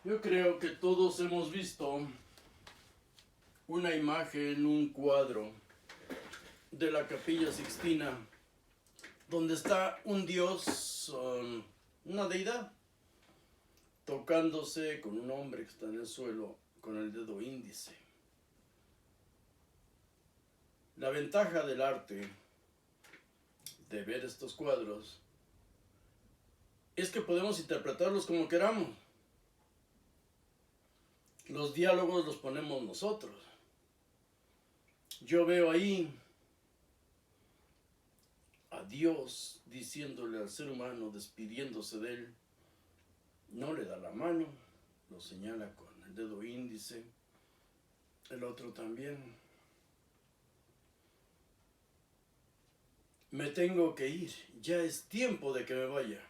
Yo creo que todos hemos visto una imagen, un cuadro de la Capilla Sixtina, donde está un dios, una deidad, tocándose con un hombre que está en el suelo con el dedo índice. La ventaja del arte, de ver estos cuadros, es que podemos interpretarlos como queramos. Los diálogos los ponemos nosotros. Yo veo ahí a Dios diciéndole al ser humano, despidiéndose de él, no le da la mano, lo señala con el dedo índice, el otro también. Me tengo que ir, ya es tiempo de que me vaya.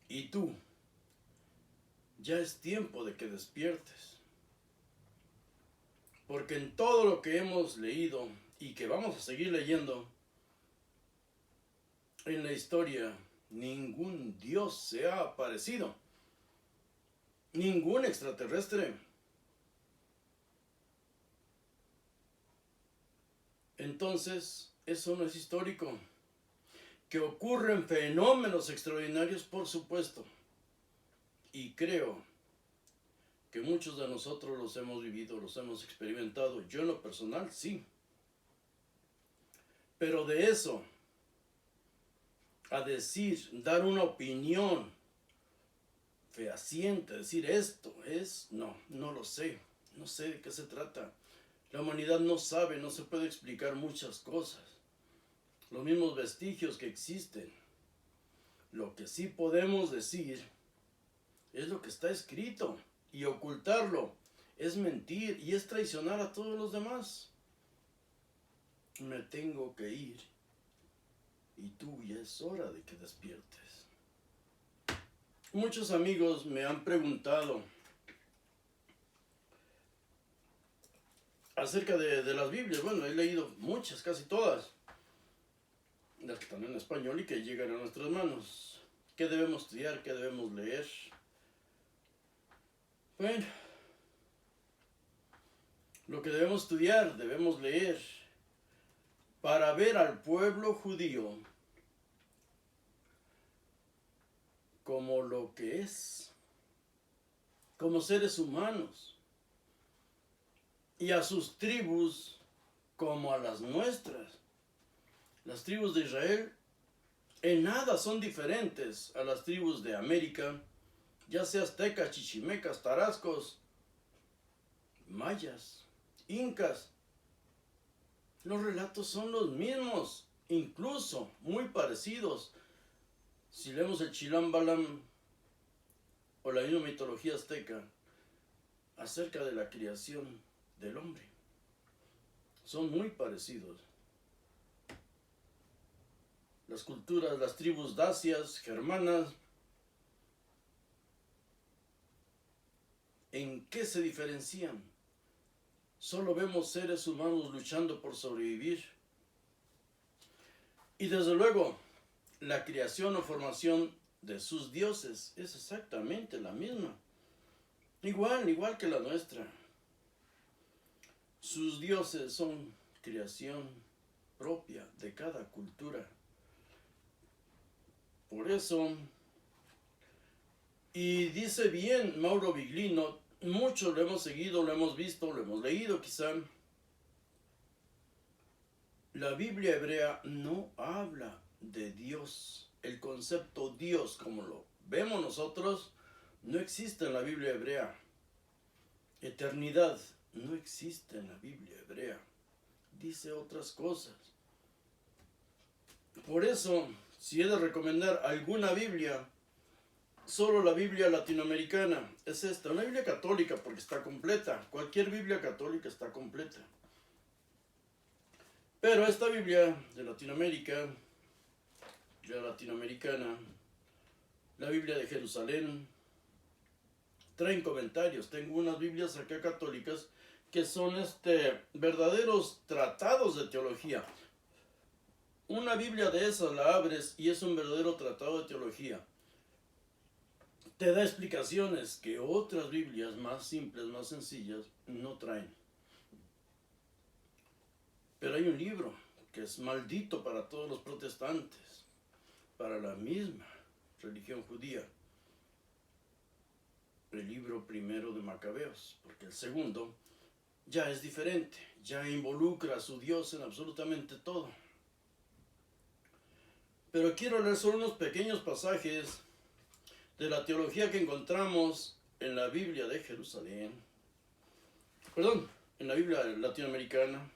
Y tú, ya es tiempo de que despiertes. Porque en todo lo que hemos leído y que vamos a seguir leyendo, en la historia ningún Dios se ha aparecido. Ningún extraterrestre. Entonces, eso no es histórico. Que ocurren fenómenos extraordinarios, por supuesto. Y creo que muchos de nosotros los hemos vivido, los hemos experimentado. Yo en lo personal, sí. Pero de eso a decir, dar una opinión fehaciente, decir esto es, no lo sé. No sé de qué se trata. La humanidad no sabe, no se puede explicar muchas cosas. Los mismos vestigios que existen. Lo que sí podemos decir es lo que está escrito. Y ocultarlo es mentir y es traicionar a todos los demás. Me tengo que ir. Y tú ya es hora de que despiertes. Muchos amigos me han preguntado acerca de las Biblias. Bueno, he leído muchas, casi todas. Las que están en español y que llegan a nuestras manos. ¿Qué debemos estudiar? ¿Qué debemos leer? Bueno, lo que debemos estudiar, debemos leer para ver al pueblo judío como lo que es, como seres humanos, y a sus tribus como a las nuestras. Las tribus de Israel en nada son diferentes a las tribus de América, ya sea aztecas, chichimecas, tarascos, mayas, incas. Los relatos son los mismos, incluso muy parecidos. Si leemos el Chilam Balam o la misma mitología azteca acerca de la creación del hombre, son muy parecidos. Las culturas, las tribus dacias, germanas, ¿en qué se diferencian? Solo vemos seres humanos luchando por sobrevivir. Y desde luego, la creación o formación de sus dioses es exactamente la misma. Igual que la nuestra. Sus dioses son creación propia de cada cultura. Por eso, y dice bien Mauro Biglino, muchos lo hemos seguido, lo hemos visto, lo hemos leído quizá. La Biblia hebrea no habla de Dios. El concepto Dios, como lo vemos nosotros, no existe en la Biblia hebrea. Eternidad no existe en la Biblia hebrea. Dice otras cosas. Por eso, si he de recomendar alguna Biblia, solo la Biblia latinoamericana es esta. Una Biblia católica porque está completa. Cualquier Biblia católica está completa. Pero esta Biblia de Latinoamérica, la latinoamericana, la Biblia de Jerusalén, traen comentarios. Tengo unas Biblias acá católicas que son verdaderos tratados de teología. Una Biblia de esas la abres y es un verdadero tratado de teología. te da explicaciones que otras Biblias más simples, más sencillas, no traen. Pero hay un libro que es maldito para todos los protestantes, para la misma religión judía. El libro primero de Macabeos, porque el segundo ya es diferente, ya involucra a su Dios en absolutamente todo. Pero quiero leer solo unos pequeños pasajes de la teología que encontramos en la Biblia de Jerusalén, en la Biblia latinoamericana,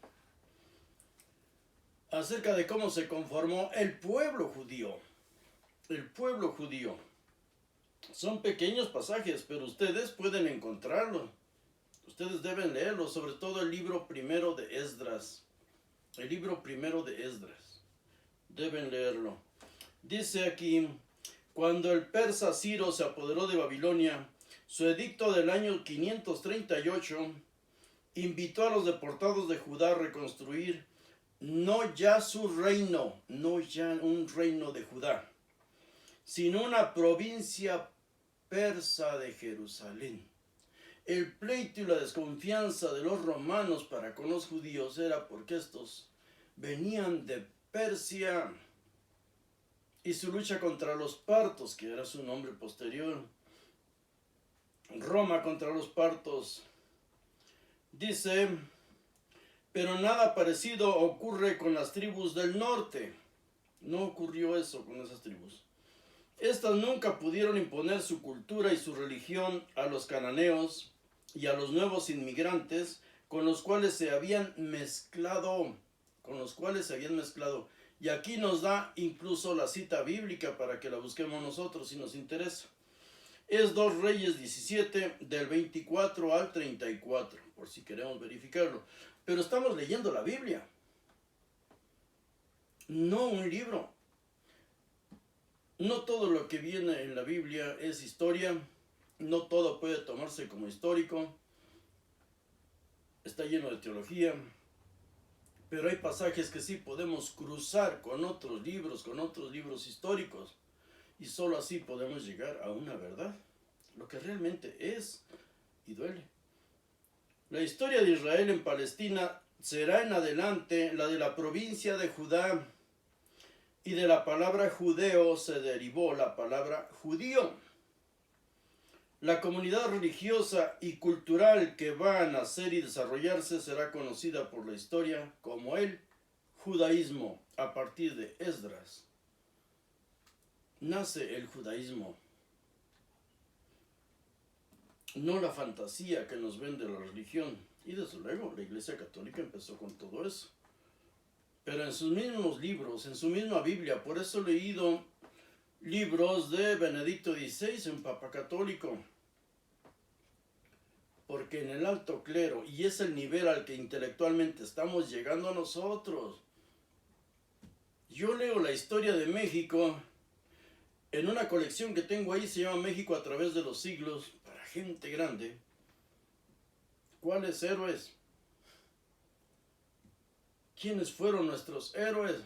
acerca de cómo se conformó el pueblo judío. El pueblo judío. Son pequeños pasajes, pero ustedes pueden encontrarlo. Ustedes deben leerlo, sobre todo el libro primero de Esdras. El libro primero de Esdras. Deben leerlo. Dice aquí, cuando el persa Ciro se apoderó de Babilonia, su edicto del año 538 invitó a los deportados de Judá a reconstruir no ya su reino, no ya un reino de Judá, sino una provincia persa de Jerusalén. El pleito y la desconfianza de los romanos para con los judíos era porque estos venían de Persia, y su lucha contra los partos, que era su nombre posterior, Roma contra los partos. Dice, pero nada parecido ocurre con las tribus del norte. No ocurrió eso con esas tribus. Estas nunca pudieron imponer su cultura y su religión a los cananeos y a los nuevos inmigrantes con los cuales se habían mezclado. Y aquí nos da incluso la cita bíblica para que la busquemos nosotros si nos interesa. Es 2 Reyes 17, del 24 al 34, por si queremos verificarlo. Pero estamos leyendo la Biblia, no un libro. No todo lo que viene en la Biblia es historia, no todo puede tomarse como histórico, está lleno de teología, pero hay pasajes que sí podemos cruzar con otros libros históricos, y solo así podemos llegar a una verdad, lo que realmente es y duele. La historia de Israel en Palestina será en adelante la de la provincia de Judá, y de la palabra judeo se derivó la palabra judío. La comunidad religiosa y cultural que va a nacer y desarrollarse será conocida por la historia como el judaísmo a partir de Esdras. Nace el judaísmo, no la fantasía que nos vende la religión. Y desde luego la Iglesia Católica empezó con todo eso. Pero en sus mismos libros, en su misma Biblia, por eso he leído libros de Benedicto XVI, un papa católico, porque en el alto clero, y es el nivel al que intelectualmente estamos llegando nosotros. Yo leo la historia de México en una colección que tengo ahí, se llama México a través de los siglos, para gente grande. ¿Cuáles héroes? ¿Quiénes fueron nuestros héroes?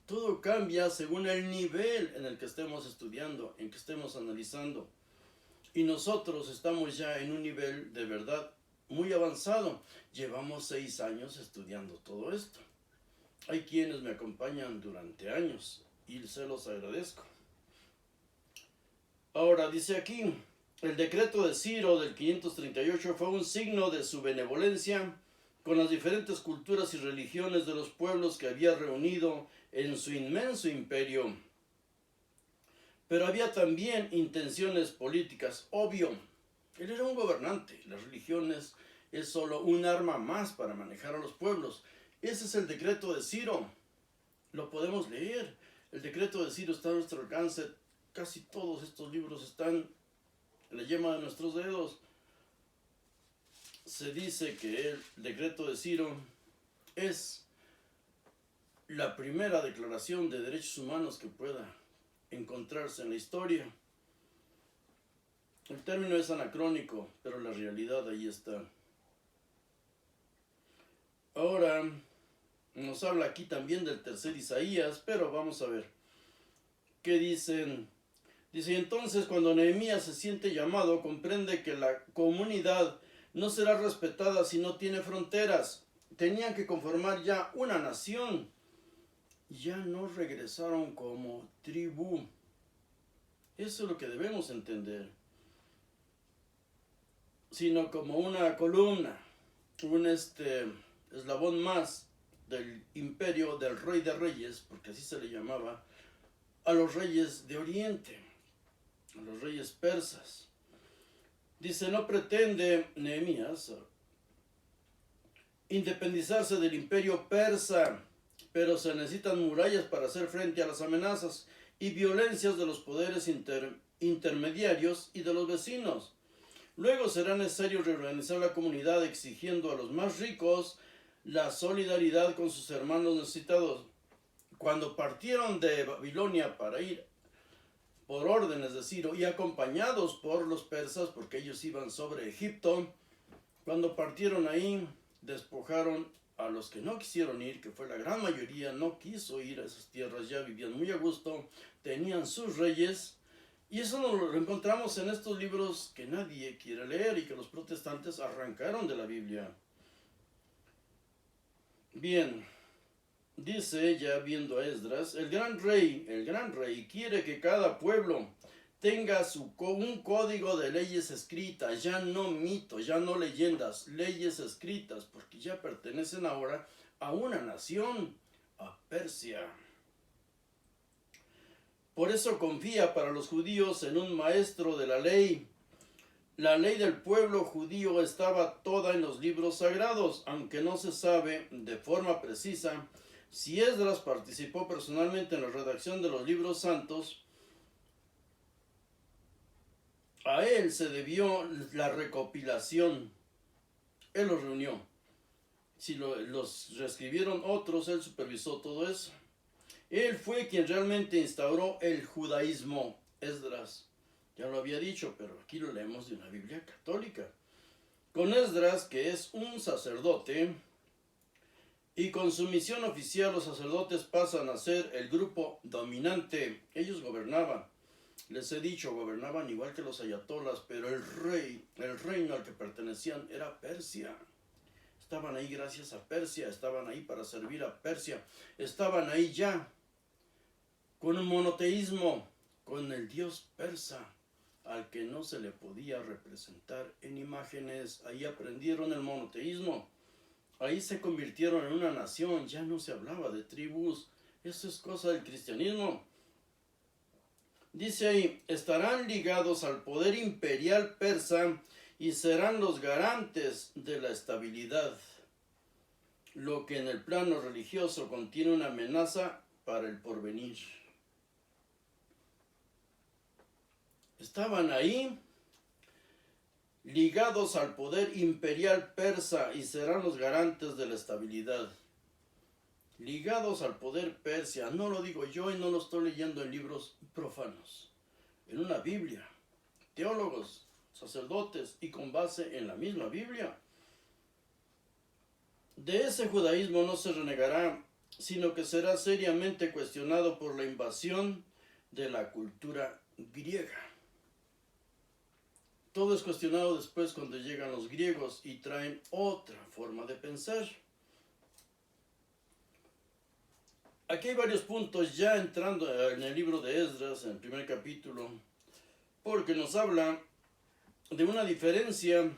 Todo cambia según el nivel en el que estemos estudiando, en que estemos analizando. Y nosotros estamos ya en un nivel de verdad muy avanzado. Llevamos 6 años estudiando todo esto. Hay quienes me acompañan durante años y se los agradezco. Ahora dice aquí, el decreto de Ciro del 538 fue un signo de su benevolencia con las diferentes culturas y religiones de los pueblos que había reunido en su inmenso imperio. Pero había también intenciones políticas, obvio. Él era un gobernante, las religiones es solo un arma más para manejar a los pueblos. Ese es el decreto de Ciro, lo podemos leer. El decreto de Ciro está a nuestro alcance, casi todos estos libros están en la yema de nuestros dedos. Se dice que el decreto de Ciro es la primera declaración de derechos humanos que pueda encontrarse en la historia. El término es anacrónico, pero la realidad ahí está. Ahora, nos habla aquí también del tercer Isaías, pero vamos a ver qué dicen Dice, entonces cuando Nehemías se siente llamado, comprende que la comunidad no será respetada si no tiene fronteras. Tenían que conformar ya una nación. Ya no regresaron como tribu. Eso es lo que debemos entender. Sino como una columna, un eslabón más del imperio del rey de reyes, porque así se le llamaba a los reyes de Oriente, a los reyes persas. Dice, no pretende Nehemías independizarse del imperio persa, pero se necesitan murallas para hacer frente a las amenazas y violencias de los poderes intermediarios y de los vecinos. Luego será necesario reorganizar la comunidad exigiendo a los más ricos la solidaridad con sus hermanos necesitados. Cuando partieron de Babilonia para ir por órdenes de Ciro y acompañados por los persas, porque ellos iban sobre Egipto, cuando partieron ahí, despojaron a los que no quisieron ir, que fue la gran mayoría, no quiso ir a esas tierras, ya vivían muy a gusto, tenían sus reyes, y eso lo encontramos en estos libros que nadie quiere leer y que los protestantes arrancaron de la Biblia. Bien, dice, ya viendo a Esdras, el gran rey quiere que cada pueblo tenga un código de leyes escritas, ya no mitos, ya no leyendas, leyes escritas, porque ya pertenecen ahora a una nación, a Persia. Por eso confía para los judíos en un maestro de la ley. La ley del pueblo judío estaba toda en los libros sagrados, aunque no se sabe de forma precisa si Esdras participó personalmente en la redacción de los libros santos. A él se debió la recopilación. Él los reunió. Si los reescribieron otros, él supervisó todo eso. Él fue quien realmente instauró el judaísmo, Esdras. Ya lo había dicho, pero aquí lo leemos de una Biblia católica. Con Esdras, que es un sacerdote, y con su misión oficial los sacerdotes pasan a ser el grupo dominante. Ellos gobernaban. Les he dicho, gobernaban igual que los ayatolas, pero el reino al que pertenecían era Persia. Estaban ahí gracias a Persia, estaban ahí para servir a Persia, estaban ahí ya con un monoteísmo, con el dios persa, al que no se le podía representar en imágenes. Ahí aprendieron el monoteísmo, ahí se convirtieron en una nación, ya no se hablaba de tribus, eso es cosa del cristianismo. Dice ahí, estarán ligados al poder imperial persa y serán los garantes de la estabilidad, lo que en el plano religioso contiene una amenaza para el porvenir. Estaban ahí ligados al poder imperial persa y serán los garantes de la estabilidad. Ligados al poder persa, no lo digo yo y no lo estoy leyendo en libros profanos, en una Biblia, teólogos, sacerdotes y con base en la misma Biblia. De ese judaísmo no se renegará, sino que será seriamente cuestionado por la invasión de la cultura griega. Todo es cuestionado después cuando llegan los griegos y traen otra forma de pensar. Aquí hay varios puntos ya entrando en el libro de Esdras, en el primer capítulo, porque nos habla de una diferencia.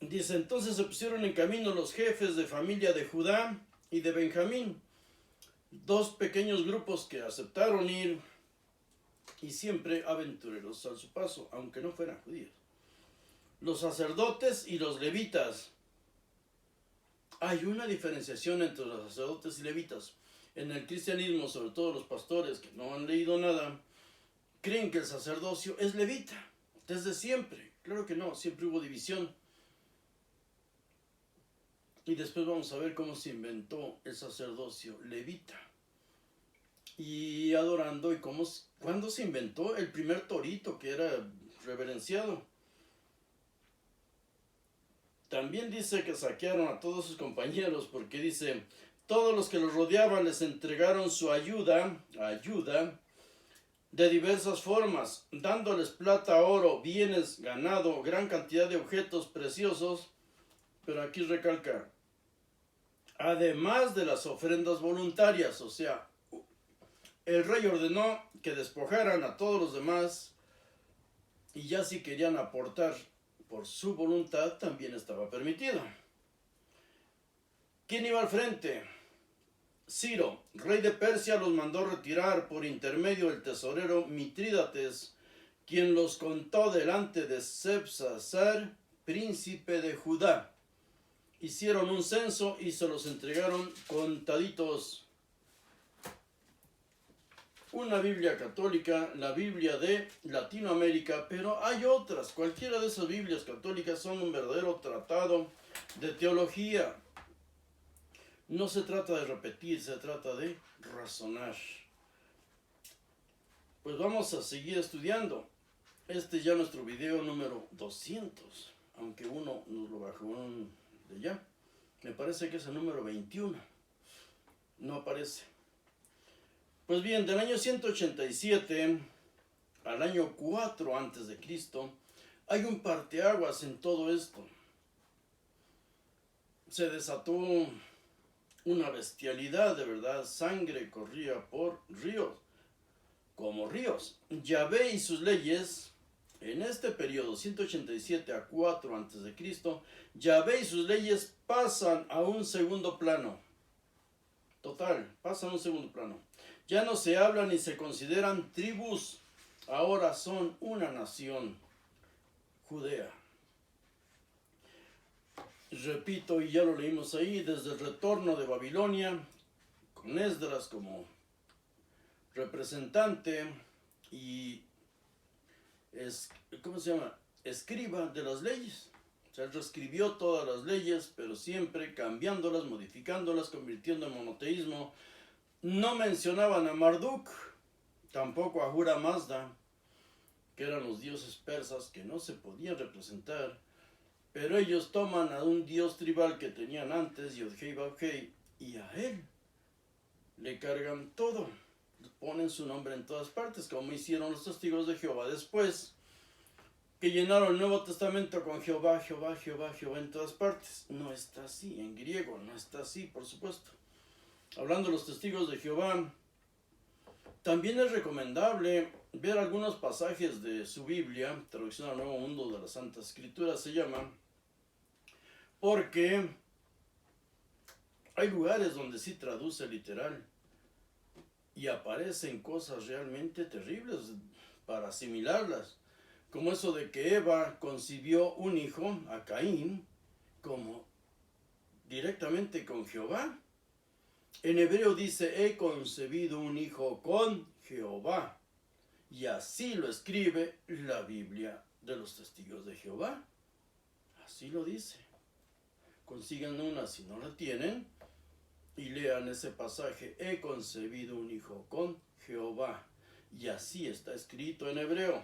Dice, entonces se pusieron en camino los jefes de familia de Judá y de Benjamín, dos pequeños grupos que aceptaron ir, y siempre aventureros a su paso, aunque no fueran judíos. Los sacerdotes y los levitas. Hay una diferenciación entre los sacerdotes y levitas. En el cristianismo, sobre todo los pastores que no han leído nada, creen que el sacerdocio es levita, desde siempre. Claro que no, siempre hubo división. Y después vamos a ver cómo se inventó el sacerdocio levita. Y adorando, y cuándo se inventó el primer torito que era reverenciado. También dice que saquearon a todos sus compañeros, porque dice, todos los que los rodeaban les entregaron su ayuda, de diversas formas, dándoles plata, oro, bienes, ganado, gran cantidad de objetos preciosos, pero aquí recalca, además de las ofrendas voluntarias, o sea, el rey ordenó que despojaran a todos los demás y ya si querían aportar por su voluntad también estaba permitido. ¿Quién iba al frente? Ciro, rey de Persia, los mandó retirar por intermedio del tesorero Mitrídates, quien los contó delante de Sebsasar, príncipe de Judá. Hicieron un censo y se los entregaron contaditos. Una Biblia católica, la Biblia de Latinoamérica, pero hay otras. Cualquiera de esas Biblias católicas son un verdadero tratado de teología. No se trata de repetir, se trata de razonar. Pues vamos a seguir estudiando. Este es ya nuestro video número 200, aunque uno nos lo bajó de ya. Me parece que es el número 21. No aparece. Pues bien, del año 187 al año 4 antes de Cristo, hay un parteaguas en todo esto. Se desató una bestialidad, de verdad, sangre corría por ríos, como ríos. Yahvé y sus leyes, en este periodo, 187 a 4 antes de Cristo, Yahvé y sus leyes pasan a un segundo plano. Total, pasan a un segundo plano. Ya no se hablan ni se consideran tribus, ahora son una nación, Judea. Repito, y ya lo leímos ahí, desde el retorno de Babilonia, con Esdras como representante y escriba de las leyes. O sea, él reescribió todas las leyes, pero siempre cambiándolas, modificándolas, convirtiendo en monoteísmo. No mencionaban a Marduk, tampoco a Ahura Mazda, que eran los dioses persas que no se podían representar, pero ellos toman a un dios tribal que tenían antes, Yod-Hei Vav-Hei, y a él le cargan todo, ponen su nombre en todas partes, como hicieron los testigos de Jehová después, que llenaron el Nuevo Testamento con Jehová, Jehová, Jehová, Jehová en todas partes. No está así, en griego no está así, por supuesto. Hablando de los testigos de Jehová, también es recomendable ver algunos pasajes de su Biblia, Traducción al Nuevo Mundo de las Santas Escrituras se llama, porque hay lugares donde sí traduce literal y aparecen cosas realmente terribles para asimilarlas, como eso de que Eva concibió un hijo, a Caín, como directamente con Jehová. En hebreo dice, he concebido un hijo con Jehová. Y así lo escribe la Biblia de los testigos de Jehová. Así lo dice. Consigan una si no la tienen y lean ese pasaje. He concebido un hijo con Jehová. Y así está escrito en hebreo.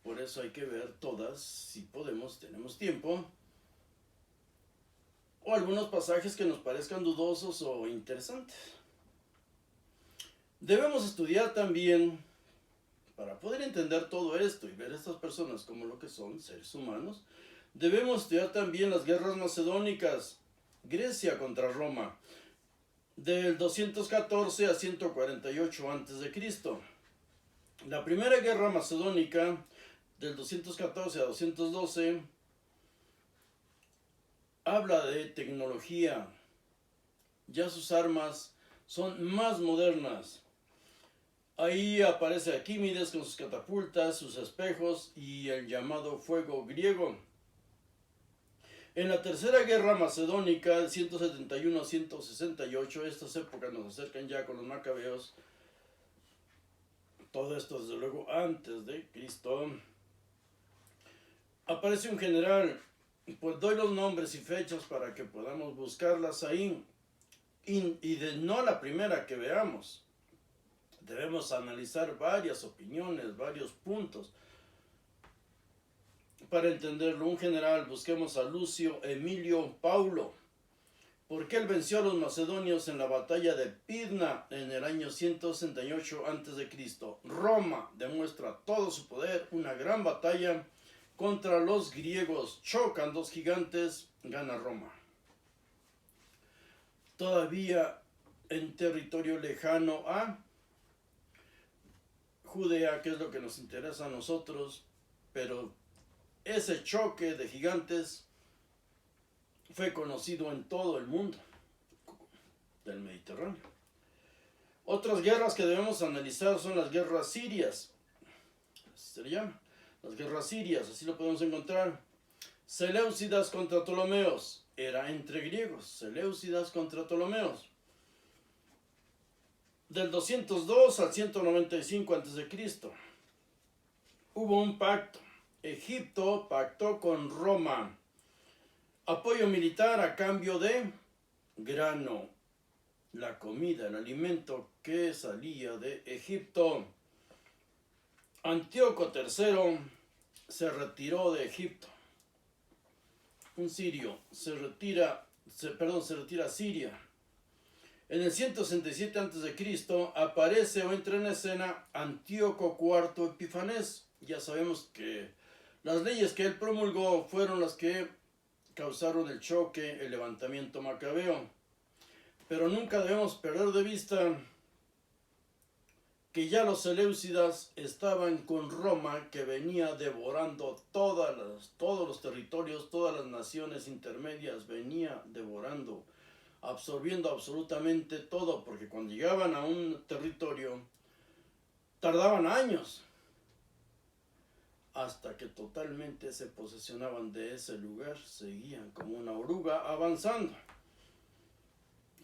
Por eso hay que ver todas, si podemos, tenemos tiempo. O algunos pasajes que nos parezcan dudosos o interesantes. Debemos estudiar también, para poder entender todo esto y ver a estas personas como lo que son, seres humanos, debemos estudiar también las guerras macedónicas, Grecia contra Roma, del 214 a 148 a.C. La primera guerra macedónica, del 214 a 212, habla de tecnología. Ya sus armas son más modernas. Ahí aparece Aquímedes con sus catapultas, sus espejos y el llamado fuego griego. En la tercera guerra macedónica, 171 a 168, estas épocas nos acercan ya con los macabeos. Todo esto desde luego antes de Cristo. Aparece un general. Pues doy los nombres y fechas para que podamos buscarlas ahí. Y no la primera que veamos. Debemos analizar varias opiniones, varios puntos. Para entenderlo, un general, busquemos a Lucio Emilio Paulo. porque él venció a los macedonios en la batalla de Pidna en el año 168 a.C. Roma demuestra todo su poder, una gran batalla contra los griegos, chocan dos gigantes, gana Roma. Todavía en territorio lejano a Judea, que es lo que nos interesa a nosotros, pero ese choque de gigantes fue conocido en todo el mundo del Mediterráneo. Otras guerras que debemos analizar son las guerras sirias. Así se le llama. Las guerras sirias, así lo podemos encontrar. Seleucidas contra Ptolomeos. Era entre griegos. Seleucidas contra Ptolomeos. Del 202 al 195 a.C. hubo un pacto. Egipto pactó con Roma. Apoyo militar a cambio de grano, la comida, el alimento que salía de Egipto. Antíoco III se retiró de Egipto. Un sirio se retira a Siria. En el 167 a.C. aparece o entra en escena Antíoco IV Epifanes. Ya sabemos que las leyes que él promulgó fueron las que causaron el choque, el levantamiento macabeo. Pero nunca debemos perder de vista que ya los seleucidas estaban con Roma, que venía devorando todos los territorios, todas las naciones intermedias, venía devorando, absorbiendo absolutamente todo, porque cuando llegaban a un territorio tardaban años hasta que totalmente se posesionaban de ese lugar, seguían como una oruga avanzando.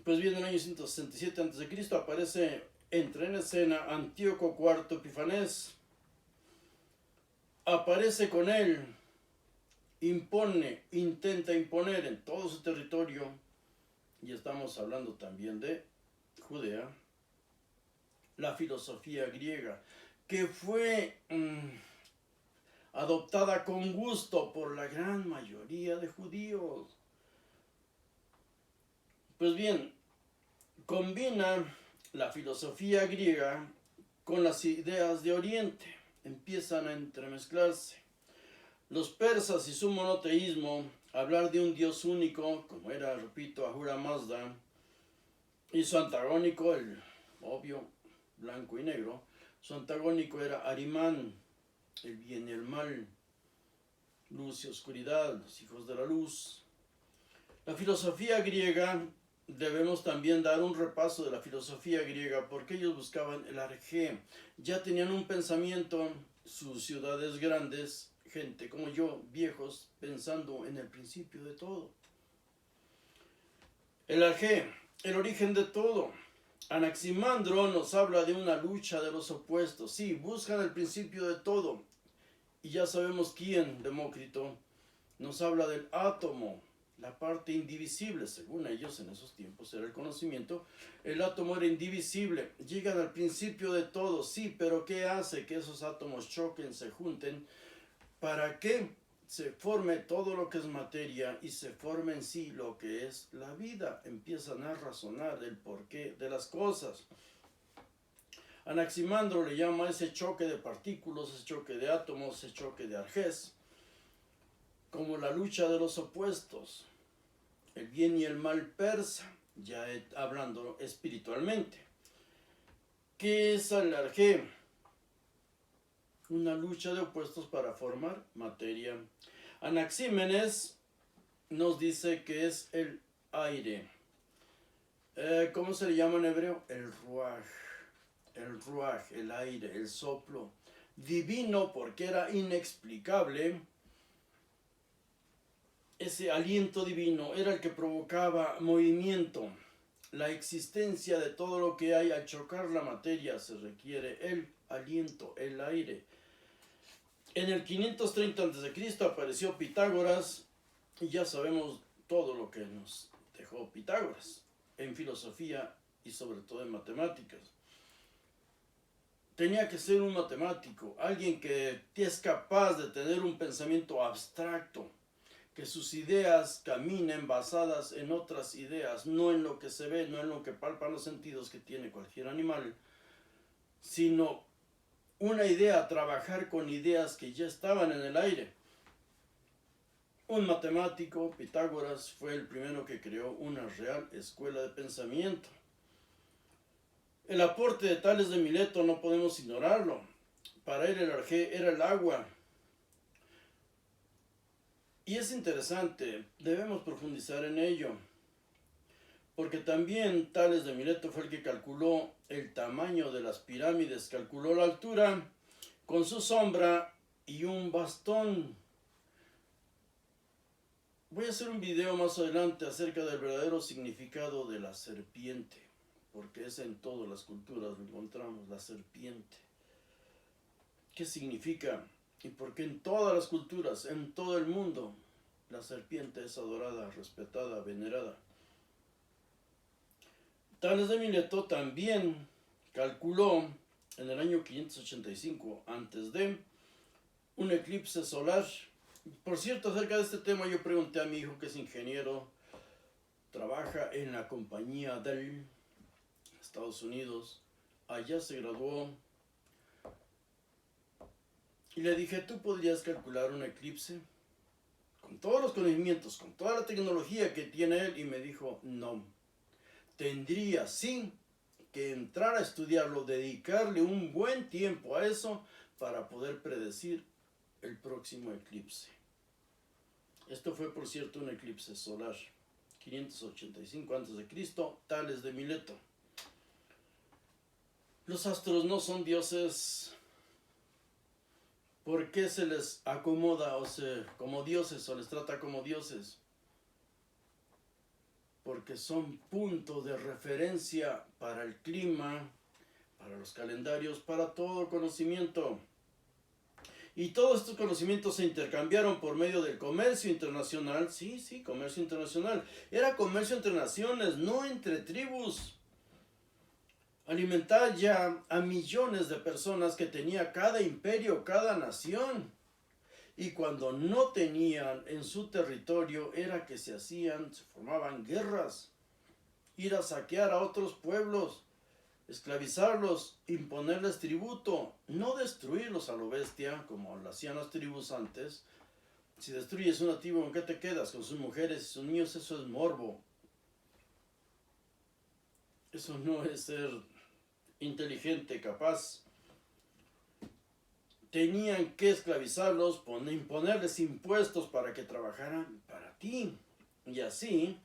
Pues bien, en el año 167 a.C. entra en escena Antíoco IV Epifanes. Aparece con él, intenta imponer en todo su territorio, y estamos hablando también de Judea, la filosofía griega, que fue adoptada con gusto por la gran mayoría de judíos. Pues bien, combina la filosofía griega con las ideas de Oriente, empiezan a entremezclarse. Los persas y su monoteísmo, hablar de un Dios único, como era, repito, Ahura Mazda, y su antagónico, el obvio, blanco y negro, su antagónico era Arimán, el bien y el mal, luz y oscuridad, los hijos de la luz. La filosofía griega, debemos también dar un repaso de la filosofía griega, porque ellos buscaban el arjé, ya tenían un pensamiento, sus ciudades grandes, gente como yo, viejos, pensando en el principio de todo. El arjé, el origen de todo. Anaximandro nos habla de una lucha de los opuestos. Sí, buscan el principio de todo. Y ya sabemos quién, Demócrito, nos habla del átomo, la parte indivisible. Según ellos, en esos tiempos era el conocimiento. El átomo era indivisible. Llegan al principio de todo, sí, pero ¿qué hace que esos átomos choquen, se junten? ¿Para qué se forme todo lo que es materia y se forme en sí lo que es la vida? Empiezan a razonar el porqué de las cosas. Anaximandro le llama ese choque de partículas, ese choque de átomos, ese choque de arjés, como la lucha de los opuestos, el bien y el mal persa, ya hablando espiritualmente. ¿Qué es el arjé? Una lucha de opuestos para formar materia. Anaxímenes nos dice que es el aire. ¿Cómo se le llama en hebreo? El ruaj. El ruaj, el aire, el soplo. Divino porque era inexplicable. Ese aliento divino era el que provocaba movimiento. La existencia de todo lo que hay al chocar la materia se requiere el aliento, el aire. En el 530 a.C. apareció Pitágoras y ya sabemos todo lo que nos dejó Pitágoras en filosofía y sobre todo en matemáticas. Tenía que ser un matemático, alguien que es capaz de tener un pensamiento abstracto, que sus ideas caminen basadas en otras ideas, no en lo que se ve, no en lo que palpan los sentidos que tiene cualquier animal, sino una idea, trabajar con ideas que ya estaban en el aire. Un matemático, Pitágoras, fue el primero que creó una real escuela de pensamiento. El aporte de Tales de Mileto no podemos ignorarlo. Para él el arjé era el agua. Y es interesante, debemos profundizar en ello, porque también Tales de Mileto fue el que calculó el tamaño de las pirámides, calculó la altura con su sombra y un bastón. Voy a hacer un video más adelante acerca del verdadero significado de la serpiente, porque es en todas las culturas lo encontramos, la serpiente. ¿Qué significa? Y por qué en todas las culturas, en todo el mundo, la serpiente es adorada, respetada, venerada. Tales de Mileto también calculó en el año 585 a.C. un eclipse solar. Por cierto, acerca de este tema yo pregunté a mi hijo, que es ingeniero, trabaja en la compañía Dell, Estados Unidos, allá se graduó, y le dije, ¿tú podrías calcular un eclipse? Con todos los conocimientos, con toda la tecnología que tiene él, y me dijo, no, tendría sí que entrar a estudiarlo, dedicarle un buen tiempo a eso para poder predecir el próximo eclipse. Esto fue, por cierto, un eclipse solar, 585 a.C., Tales de Mileto. Los astros no son dioses. ¿Por qué se les acomoda como dioses o les trata como dioses? Porque son punto de referencia para el clima, para los calendarios, para todo conocimiento. Y todos estos conocimientos se intercambiaron por medio del comercio internacional. Sí, comercio internacional. Era comercio entre naciones, no entre tribus. Alimentar ya a millones de personas que tenía cada imperio, cada nación. Y cuando no tenían en su territorio era que se formaban guerras. Ir a saquear a otros pueblos, esclavizarlos, imponerles tributo, no destruirlos a lo bestia, como lo hacían las tribus antes. Si destruyes una tribu, ¿con qué te quedas? Con sus mujeres y sus niños. Eso es morbo. Eso no es ser inteligente, capaz. Tenían que esclavizarlos, imponerles impuestos para que trabajaran para ti. Y así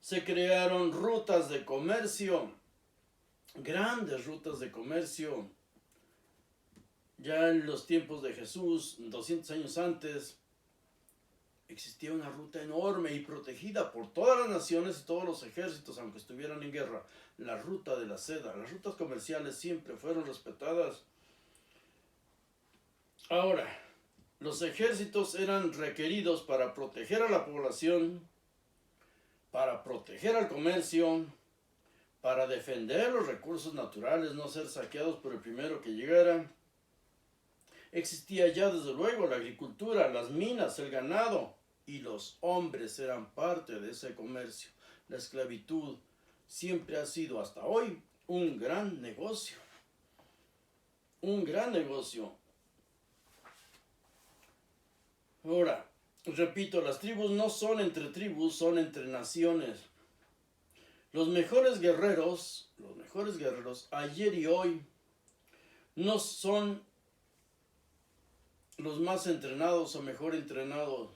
se crearon rutas de comercio, grandes rutas de comercio. Ya en los tiempos de Jesús, 200 años antes, existía una ruta enorme y protegida por todas las naciones y todos los ejércitos, aunque estuvieran en guerra. La ruta de la seda, las rutas comerciales siempre fueron respetadas. Ahora, los ejércitos eran requeridos para proteger a la población, para proteger al comercio, para defender los recursos naturales, no ser saqueados por el primero que llegara. Existía ya desde luego la agricultura, las minas, el ganado, y los hombres eran parte de ese comercio. La esclavitud siempre ha sido hasta hoy un gran negocio. Un gran negocio. Ahora, repito, las tribus no son entre tribus, son entre naciones. Los mejores guerreros, ayer y hoy, no son los más entrenados o mejor entrenados.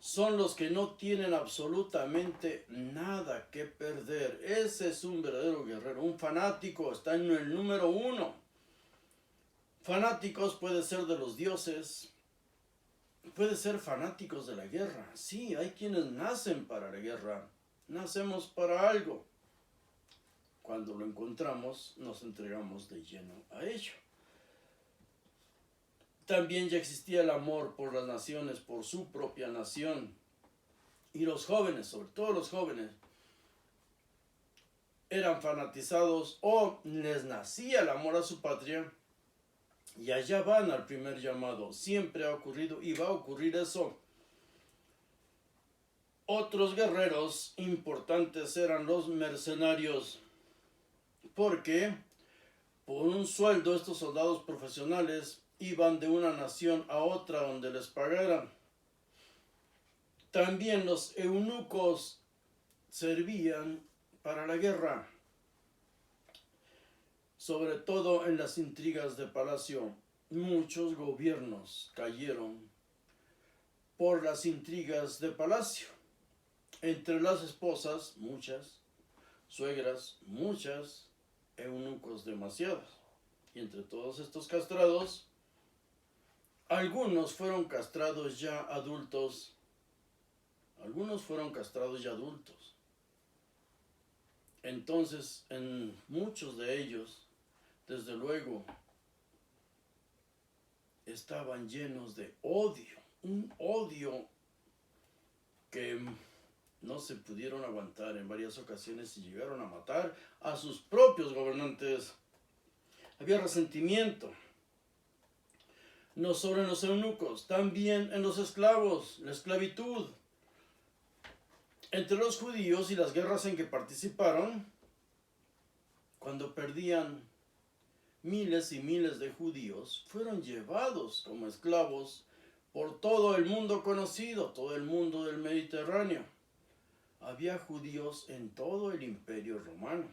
Son los que no tienen absolutamente nada que perder. Ese es un verdadero guerrero, un fanático, está en el número 1. Fanáticos puede ser de los dioses, puede ser fanáticos de la guerra. Sí, hay quienes nacen para la guerra, nacemos para algo. Cuando lo encontramos, nos entregamos de lleno a ello. También ya existía el amor por las naciones, por su propia nación. Y los jóvenes, sobre todo los jóvenes, eran fanatizados o les nacía el amor a su patria. Y allá van al primer llamado. Siempre ha ocurrido y va a ocurrir eso. Otros guerreros importantes eran los mercenarios, porque por un sueldo estos soldados profesionales iban de una nación a otra donde les pagaran. También los eunucos servían para la guerra, sobre todo en las intrigas de palacio. Muchos gobiernos cayeron por las intrigas de palacio. Entre las esposas, muchas, suegras, muchas, eunucos demasiados. Y entre todos estos castrados, algunos fueron castrados ya adultos. Entonces, en muchos de ellos, desde luego, estaban llenos de odio. Un odio que no se pudieron aguantar en varias ocasiones y llegaron a matar a sus propios gobernantes. Había resentimiento, no solo en los eunucos, también en los esclavos, la esclavitud. Entre los judíos y las guerras en que participaron, cuando perdían miles y miles de judíos, fueron llevados como esclavos por todo el mundo conocido, todo el mundo del Mediterráneo. Había judíos en todo el Imperio Romano.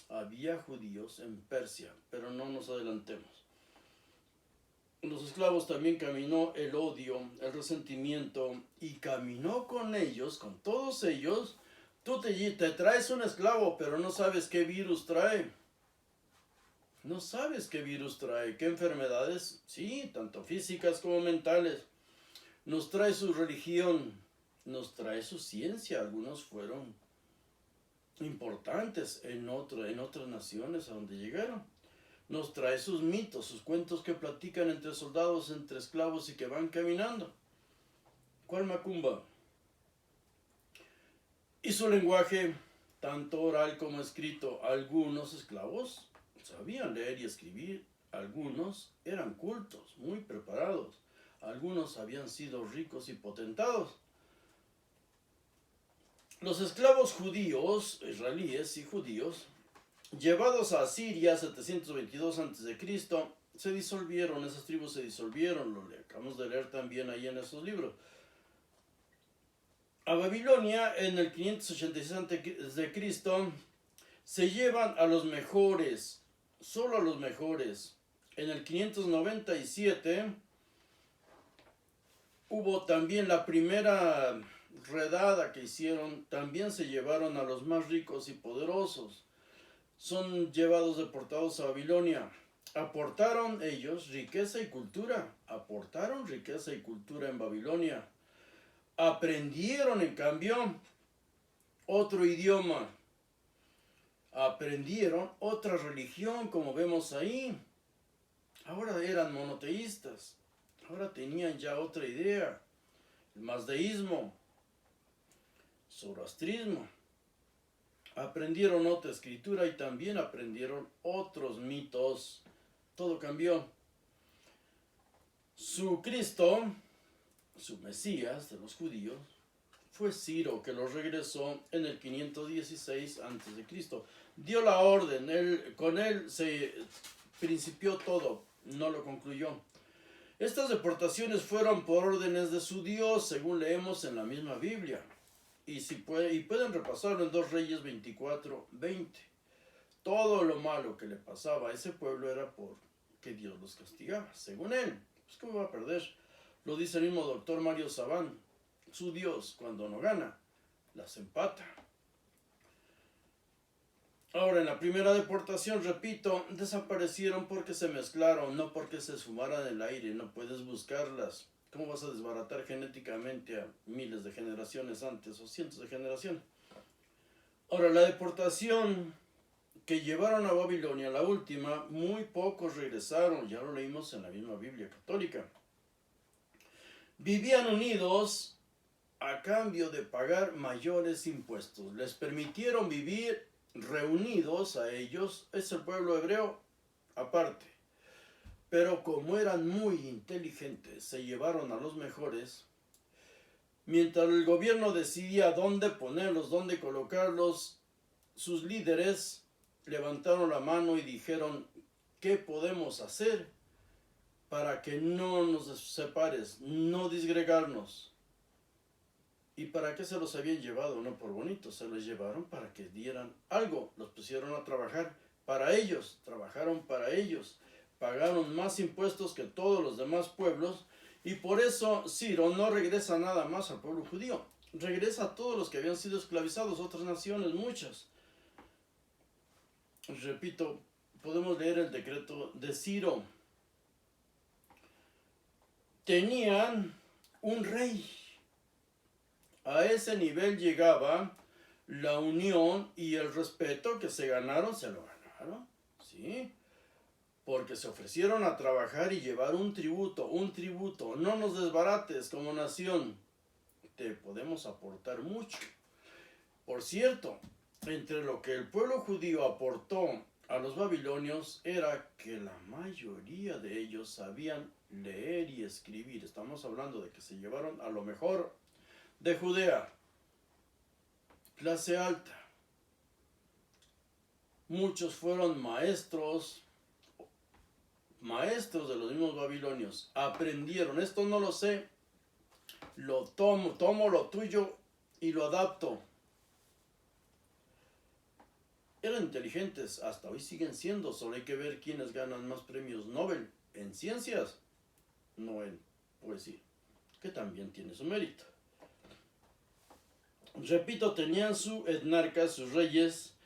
Había judíos en Persia, pero no nos adelantemos. Los esclavos también caminó el odio, el resentimiento, y caminó con ellos, con todos ellos. Tú te traes un esclavo, pero no sabes qué virus trae. No sabes qué virus trae, qué enfermedades, sí, tanto físicas como mentales. Nos trae su religión, nos trae su ciencia. Algunos fueron importantes en otras naciones a donde llegaron. Nos trae sus mitos, sus cuentos que platican entre soldados, entre esclavos y que van caminando. ¿Cuál macumba? Y su lenguaje, tanto oral como escrito. Algunos esclavos sabían leer y escribir, algunos eran cultos, muy preparados, algunos habían sido ricos y potentados. Los esclavos judíos, israelíes y judíos, llevados a Asiria 722 a.C., se disolvieron, esas tribus se disolvieron, lo acabamos de leer también ahí en esos libros. A Babilonia en el 586 a.C. se llevan a los mejores, solo a los mejores. En el 597 hubo también la primera redada que hicieron, también se llevaron a los más ricos y poderosos. Son llevados deportados a Babilonia. Aportaron ellos riqueza y cultura, en Babilonia. Aprendieron en cambio otro idioma. Aprendieron otra religión, como vemos ahí. Ahora eran monoteístas. Ahora tenían ya otra idea. El mazdeísmo, zoroastrismo. Aprendieron otra escritura y también aprendieron otros mitos. Todo cambió. Su Cristo, su Mesías de los judíos, fue Ciro, que los regresó en el 516 a.C. Dio la orden, con él se principió todo, no lo concluyó. Estas deportaciones fueron por órdenes de su Dios, según leemos en la misma Biblia. Y pueden repasarlo en 2 Reyes 24:20. Todo lo malo que le pasaba a ese pueblo era porque Dios los castigaba, según él. Pues ¿cómo va a perder? Lo dice el mismo doctor Mario Sabán. Su Dios, cuando no gana, las empata. Ahora, en la primera deportación, repito, desaparecieron porque se mezclaron, no porque se esfumaran en el aire. No puedes buscarlas. ¿Cómo vas a desbaratar genéticamente a miles de generaciones antes o cientos de generaciones? Ahora, la deportación que llevaron a Babilonia, la última, muy pocos regresaron. Ya lo leímos en la misma Biblia católica. Vivían unidos a cambio de pagar mayores impuestos. Les permitieron vivir reunidos a ellos, es el pueblo hebreo aparte. Pero como eran muy inteligentes, se llevaron a los mejores Mientras el gobierno decidía dónde ponerlos, dónde colocarlos, sus líderes levantaron la mano y dijeron, ¿qué podemos hacer para que no nos separes, no disgregarnos? ¿Y para qué se los habían llevado? No por bonito, se los llevaron para que dieran algo, los pusieron a trabajar para ellos, trabajaron para ellos, pagaron más impuestos que todos los demás pueblos, y por eso Ciro no regresa nada más al pueblo judío, regresa a todos los que habían sido esclavizados, otras naciones, muchas. Repito, podemos leer el decreto de Ciro. Tenían un rey. A ese nivel llegaba la unión y el respeto que se ganaron, se lo ganaron, ¿sí? Porque se ofrecieron a trabajar y llevar un tributo, no nos desbarates como nación, te podemos aportar mucho. Por cierto, entre lo que el pueblo judío aportó a los babilonios era que la mayoría de ellos sabían leer y escribir. Estamos hablando de que se llevaron a lo mejor de Judea, clase alta. Muchos fueron maestros de los mismos babilonios. Aprendieron, esto no lo sé, lo tomo lo tuyo y lo adapto. Eran inteligentes, hasta hoy siguen siendo, solo hay que ver quiénes ganan más premios Nobel en ciencias, no en poesía, que también tiene su mérito. Repito, tenían su etnarca, sus reyes,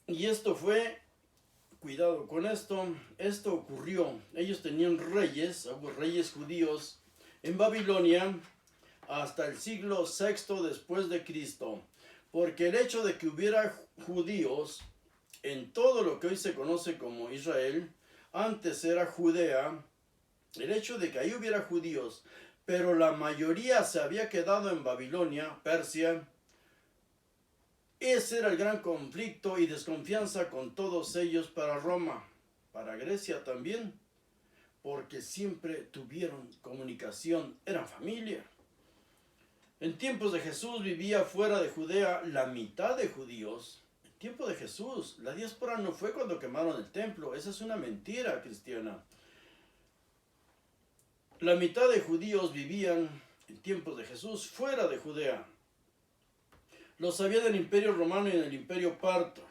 y esto fue, cuidado con esto ocurrió, ellos tenían reyes, hubo reyes judíos en Babilonia hasta el siglo VI después de Cristo, porque el hecho de que hubiera judíos en todo lo que hoy se conoce como Israel, antes era Judea, el hecho de que ahí hubiera judíos, pero la mayoría se había quedado en Babilonia, Persia. Ese era el gran conflicto y desconfianza con todos ellos para Roma, para Grecia también, porque siempre tuvieron comunicación, eran familia. En tiempos de Jesús vivía fuera de Judea la mitad de judíos. En tiempo de Jesús, la diáspora no fue cuando quemaron el templo, esa es una mentira cristiana. La mitad de judíos vivían en tiempos de Jesús fuera de Judea. Los había del Imperio Romano y del Imperio Parto.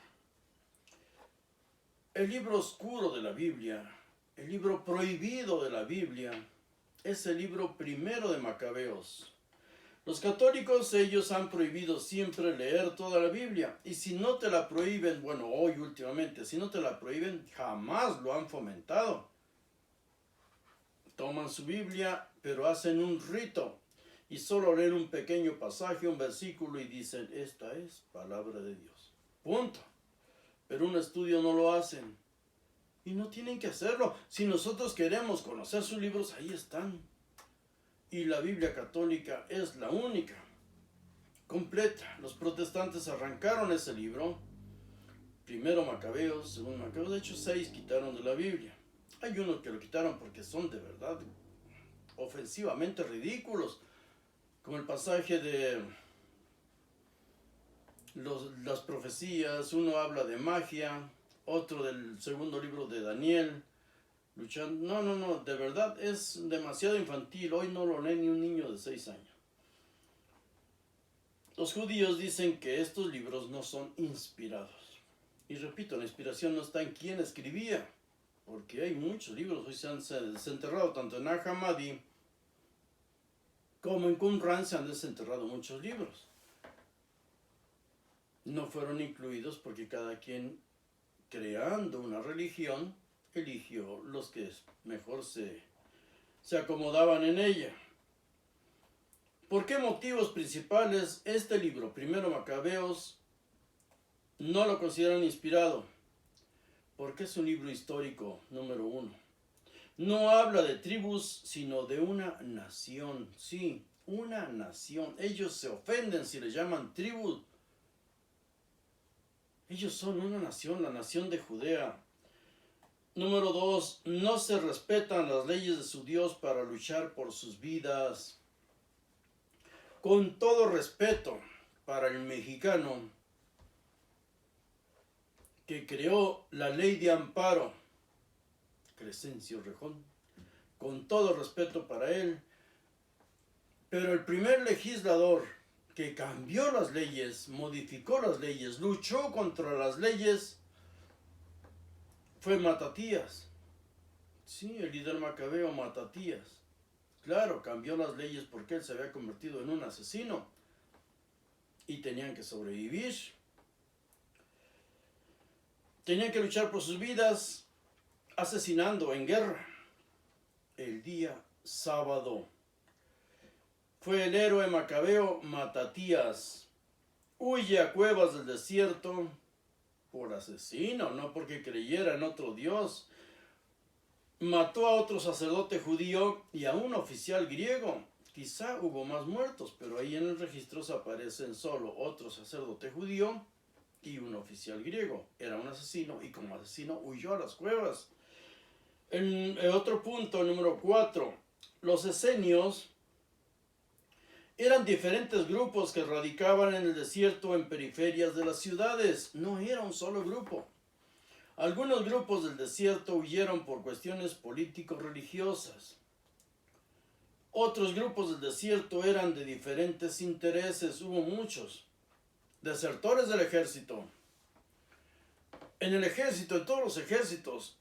El libro oscuro de la Biblia, el libro prohibido de la Biblia, es el libro primero de Macabeos. Los católicos, ellos han prohibido siempre leer toda la Biblia. Y si no te la prohíben, bueno, hoy últimamente, si no te la prohíben, jamás lo han fomentado. Toman su Biblia, pero hacen un rito y solo leen un pequeño pasaje, un versículo y dicen, esta es palabra de Dios. Punto. Pero un estudio no lo hacen. Y no tienen que hacerlo. Si nosotros queremos conocer sus libros, ahí están. Y la Biblia católica es la única, completa. Los protestantes arrancaron ese libro. Primero Macabeos, segundo Macabeos. De hecho, 6 quitaron de la Biblia. Hay unos que lo quitaron porque son de verdad ofensivamente ridículos. Como el pasaje de las profecías. Uno habla de magia, otro del segundo libro de Daniel. Luchando. No, de verdad es demasiado infantil. Hoy no lo lee ni un niño de 6 años. Los judíos dicen que estos libros no son inspirados. Y repito, la inspiración no está en quién escribía, porque hay muchos libros. Hoy se han desenterrado, tanto en Nag Hammadi como en Qumran se han desenterrado muchos libros. No fueron incluidos porque cada quien, creando una religión, eligió los que mejor se acomodaban en ella. ¿Por qué motivos principales este libro, primero Macabeos, no lo consideran inspirado? Porque es un libro histórico, número 1. No habla de tribus, sino de una nación. Sí, una nación. Ellos se ofenden si les llaman tribu. Ellos son una nación, la nación de Judea. Número 2, no se respetan las leyes de su Dios para luchar por sus vidas. Con todo respeto para el mexicano que creó la ley de amparo, Crescencio Rejón, con todo respeto para él, pero el primer legislador que cambió las leyes, modificó las leyes, luchó contra las leyes, fue Matatías. Sí, el líder macabeo Matatías. Claro, cambió las leyes porque él se había convertido en un asesino y tenían que sobrevivir. Tenían que luchar por sus vidas asesinando en guerra. El día sábado fue el héroe macabeo Matatías. Huye a cuevas del desierto por asesino, no porque creyera en otro Dios. Mató a otro sacerdote judío y a un oficial griego. Quizá hubo más muertos, pero ahí en el registro aparecen solo otro sacerdote judío y un oficial griego. Era un asesino y como asesino huyó a las cuevas. En otro punto, número 4. Los esenios eran diferentes grupos que radicaban en el desierto en periferias de las ciudades. No era un solo grupo. Algunos grupos del desierto huyeron por cuestiones político-religiosas. Otros grupos del desierto eran de diferentes intereses. Hubo muchos. Desertores del ejército. En el ejército, en todos los ejércitos,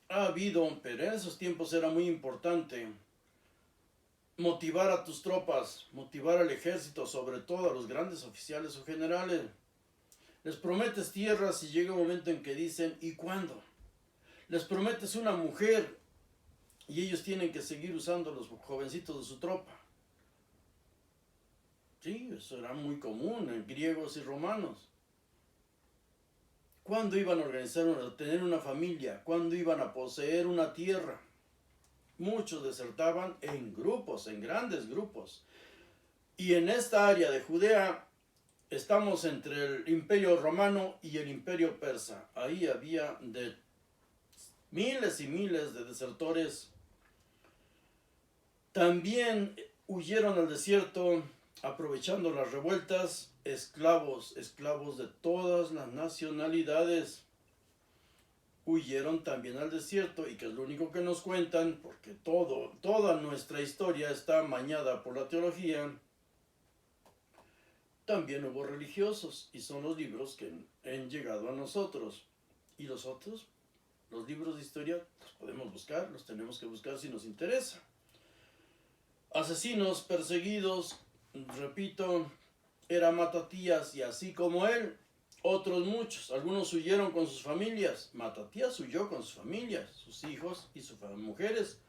ha habido, pero en esos tiempos era muy importante motivar a tus tropas, motivar al ejército, sobre todo a los grandes oficiales o generales. Les prometes tierras y llega un momento en que dicen, ¿y cuándo? Les prometes una mujer y ellos tienen que seguir usando a los jovencitos de su tropa. Sí, eso era muy común en griegos y romanos. ¿Cuándo iban a organizar, a tener una familia? ¿Cuándo iban a poseer una tierra? Muchos desertaban en grupos, en grandes grupos. Y en esta área de Judea estamos entre el imperio romano y el imperio persa. Ahí había de miles y miles de desertores. También huyeron al desierto aprovechando las revueltas, esclavos de todas las nacionalidades. Huyeron también al desierto y que es lo único que nos cuentan, porque toda nuestra historia está mañada por la teología. También hubo religiosos y son los libros que han llegado a nosotros. Y los otros, los libros de historia, los podemos buscar, los tenemos que buscar si nos interesa. Asesinos, perseguidos, repito, era Matatías y así como él, otros muchos. Algunos huyeron con sus familias. Matatías huyó con sus familias, sus hijos y sus mujeres.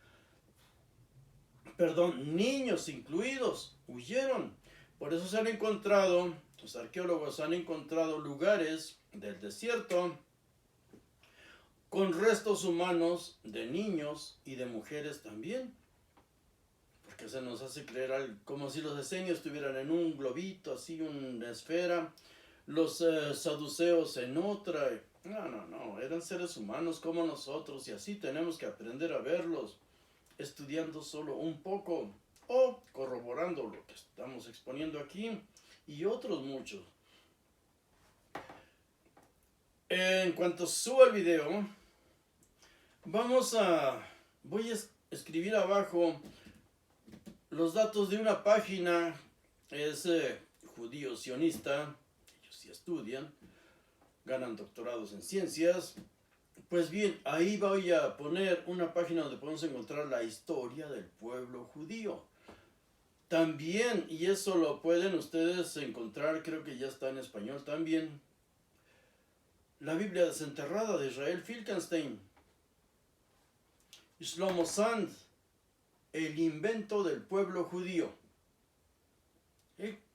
Niños incluidos, huyeron. Por eso se han encontrado, los arqueólogos han encontrado lugares del desierto con restos humanos de niños y de mujeres también. Porque se nos hace creer como si los esenios estuvieran en un globito, así, una esfera. Los saduceos en otra. No, eran seres humanos como nosotros y así tenemos que aprender a verlos, estudiando solo un poco o corroborando lo que estamos exponiendo aquí y otros muchos. En cuanto suba el video, voy a escribir abajo los datos de una página. Es judío sionista. Ellos sí estudian, ganan doctorados en ciencias. Pues bien, ahí voy a poner una página donde podemos encontrar la historia del pueblo judío. También, y eso lo pueden ustedes encontrar, creo que ya está en español también, la Biblia desenterrada de Israel Finkelstein. Shlomo Sand, el invento del pueblo judío.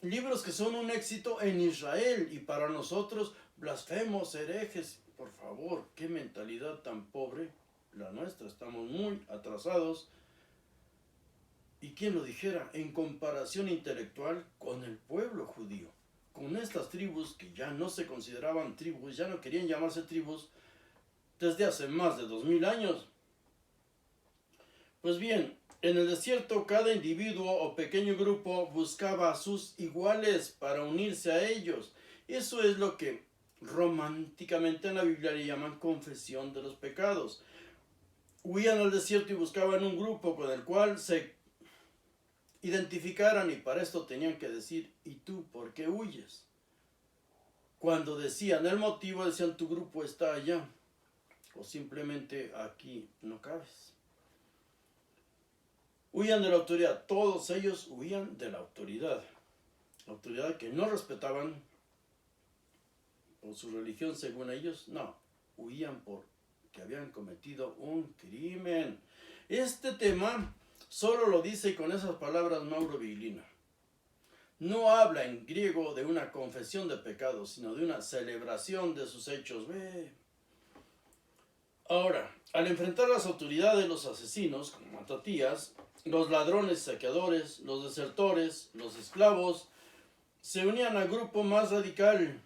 Libros que son un éxito en Israel y para nosotros, blasfemos, herejes. Por favor, qué mentalidad tan pobre la nuestra. Estamos muy atrasados. ¿Y quién lo dijera? En comparación intelectual con el pueblo judío. Con estas tribus que ya no se consideraban tribus, ya no querían llamarse tribus desde hace más de 2000 años. Pues bien, En el desierto, cada individuo o pequeño grupo buscaba a sus iguales para unirse a ellos. Eso es lo que románticamente en la Biblia le llaman confesión de los pecados. Huían al desierto y buscaban un grupo con el cual se identificaran, y para esto tenían que decir: ¿y tú por qué huyes? Cuando decían el motivo, decían: tu grupo está allá, o simplemente aquí no cabes. Huían de la autoridad, todos ellos huían de la autoridad que no respetaban por su religión según ellos, no, huían porque habían cometido un crimen. Este tema solo lo dice con esas palabras Mauro Viglino. No habla en griego de una confesión de pecados, sino de una celebración de sus hechos. Ahora, al enfrentar las autoridades, los asesinos, como Matatías, los ladrones, saqueadores, los desertores, los esclavos, se unían al grupo más radical.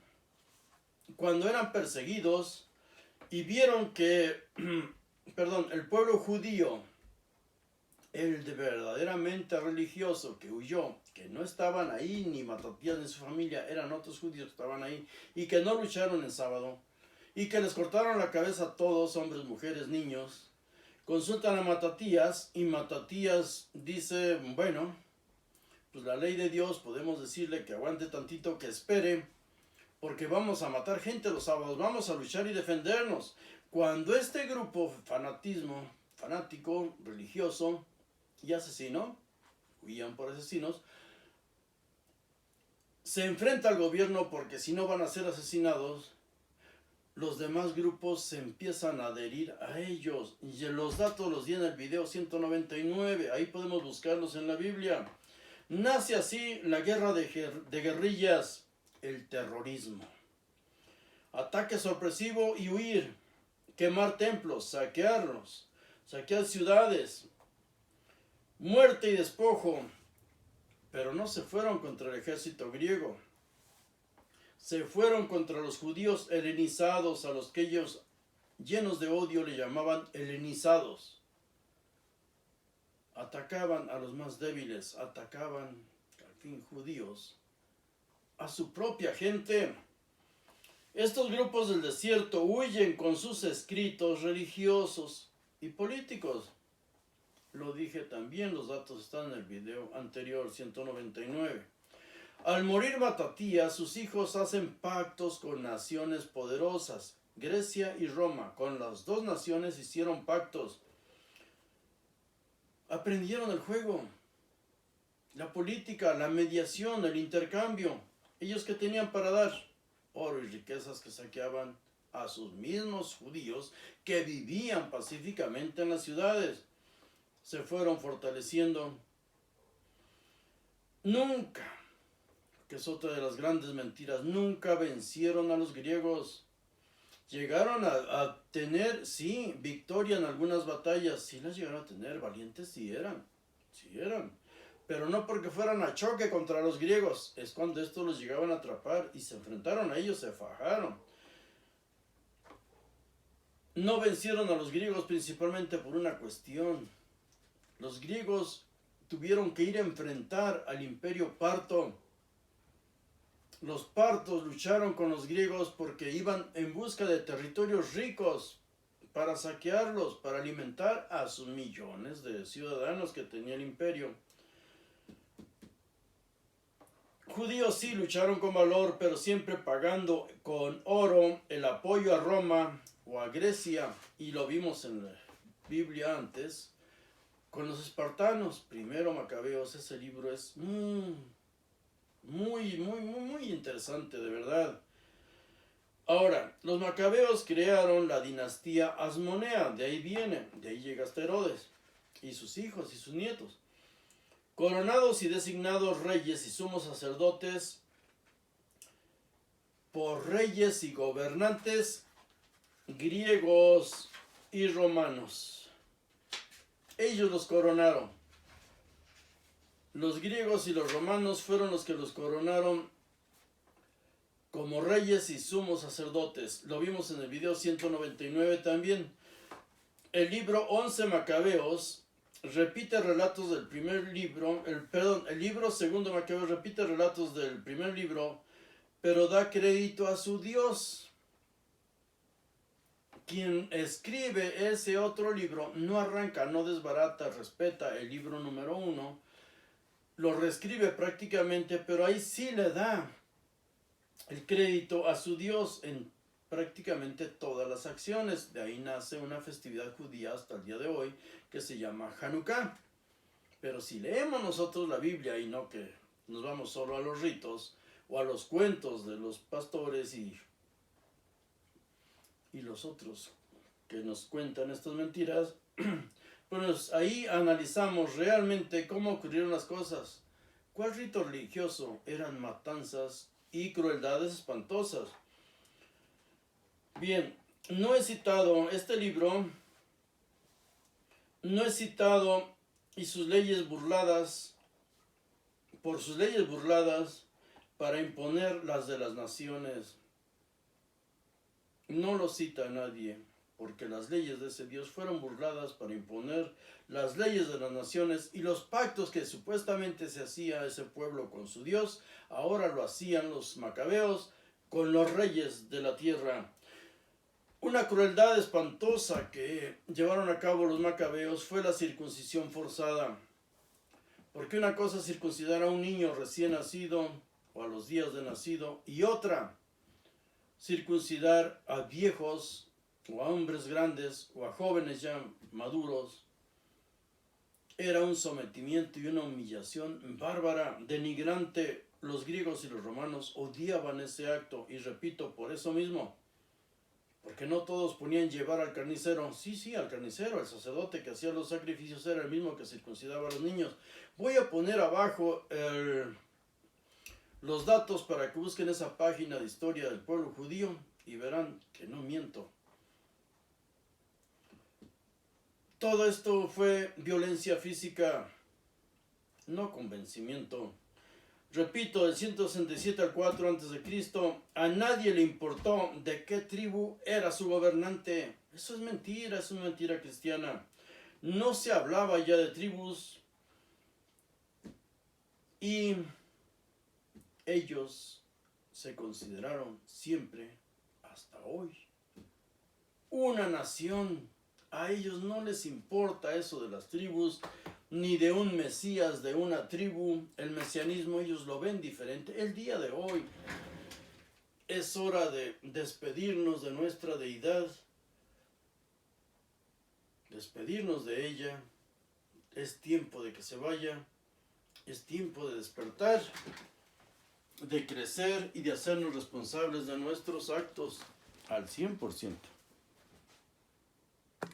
Cuando eran perseguidos y vieron que, el pueblo judío, el de verdaderamente religioso que huyó, que no estaban ahí, ni Matatías ni su familia, eran otros judíos que estaban ahí, y que no lucharon en sábado, y que les cortaron la cabeza a todos, hombres, mujeres, niños, consultan a Matatías, y Matatías dice: bueno, pues la ley de Dios, podemos decirle que aguante tantito, que espere, porque vamos a matar gente los sábados, vamos a luchar y defendernos. Cuando este grupo fanático, religioso y asesino, huían por asesinos, se enfrenta al gobierno, porque si no van a ser asesinados, los demás grupos se empiezan a adherir a ellos. Y los datos los di en el video 199, ahí podemos buscarlos en la Biblia. Nace así la guerra de guerrillas, el terrorismo. Ataque sorpresivo y huir, quemar templos, saquearlos, saquear ciudades, muerte y despojo. Pero no se fueron contra el ejército griego, se fueron contra los judíos helenizados, a los que ellos, llenos de odio, le llamaban helenizados. Atacaban a los más débiles, atacaban, al fin, judíos, a su propia gente. Estos grupos del desierto huyen con sus escritos religiosos y políticos. Lo dije también, los datos están en el video anterior, 199. Al morir Matatías, sus hijos hacen pactos con naciones poderosas, Grecia y Roma. Con las dos naciones hicieron pactos. Aprendieron el juego, la política, la mediación, el intercambio. Ellos que tenían para dar oro y riquezas que saqueaban a sus mismos judíos que vivían pacíficamente en las ciudades. Se fueron fortaleciendo. Nunca, que es otra de las grandes mentiras, nunca vencieron a los griegos. Llegaron a tener, sí, victoria en algunas batallas, sí las llegaron a tener, valientes sí eran, pero no porque fueran a choque contra los griegos, es cuando estos los llegaban a atrapar y se enfrentaron a ellos, se fajaron. No vencieron a los griegos principalmente por una cuestión. Los griegos tuvieron que ir a enfrentar al imperio parto. Los partos lucharon con los griegos porque iban en busca de territorios ricos para saquearlos, para alimentar a sus millones de ciudadanos que tenía el imperio. Judíos sí lucharon con valor, pero siempre pagando con oro el apoyo a Roma o a Grecia, y lo vimos en la Biblia antes, con los espartanos. Primero Macabeos, ese libro es muy interesante, de verdad. Ahora, los macabeos crearon la dinastía Asmonea, de ahí viene, de ahí llega hasta Herodes, y sus hijos y sus nietos. Coronados y designados reyes y sumos sacerdotes por reyes y gobernantes griegos y romanos. Ellos los coronaron. Los griegos y los romanos fueron los que los coronaron como reyes y sumos sacerdotes. Lo vimos en el video 199 también. El libro 11 Macabeos repite relatos del primer libro, el libro segundo Macabeos repite relatos del primer libro, pero da crédito a su Dios. Quien escribe ese otro libro no arranca, no desbarata, respeta el libro número 1, lo reescribe prácticamente, pero ahí sí le da el crédito a su Dios en prácticamente todas las acciones. De ahí nace una festividad judía hasta el día de hoy que se llama Hanukkah. Pero si leemos nosotros la Biblia y no que nos vamos solo a los ritos o a los cuentos de los pastores y los otros que nos cuentan estas mentiras, pues ahí analizamos realmente cómo ocurrieron las cosas. ¿Cuál rito religioso? Eran matanzas y crueldades espantosas. Bien, no he citado este libro, no he citado y sus leyes burladas, por sus leyes burladas para imponer las de las naciones. No lo cita nadie, porque las leyes de ese Dios fueron burladas para imponer las leyes de las naciones, y los pactos que supuestamente se hacía ese pueblo con su Dios, ahora lo hacían los macabeos con los reyes de la tierra. Una crueldad espantosa que llevaron a cabo los macabeos fue la circuncisión forzada. Porque una cosa es circuncidar a un niño recién nacido o a los días de nacido, y otra circuncidar a viejos o a hombres grandes o a jóvenes ya maduros. Era un sometimiento y una humillación bárbara, denigrante. Los griegos y los romanos odiaban ese acto, y repito, por eso mismo, porque no todos ponían llevar al carnicero. Sí, al carnicero, el sacerdote que hacía los sacrificios era el mismo que circuncidaba a los niños. Voy a poner abajo los datos para que busquen esa página de historia del pueblo judío y verán que no miento. Todo esto fue violencia física, no convencimiento. Repito, del 167 al 4 a.C., a nadie le importó de qué tribu era su gobernante. Eso es una mentira cristiana. No se hablaba ya de tribus, y ellos se consideraron siempre, hasta hoy, una nación. A ellos no les importa eso de las tribus, ni de un Mesías de una tribu. El mesianismo ellos lo ven diferente. El día de hoy es hora de despedirnos de nuestra deidad, despedirnos de ella. Es tiempo de que se vaya, es tiempo de despertar, de crecer y de hacernos responsables de nuestros actos al 100%.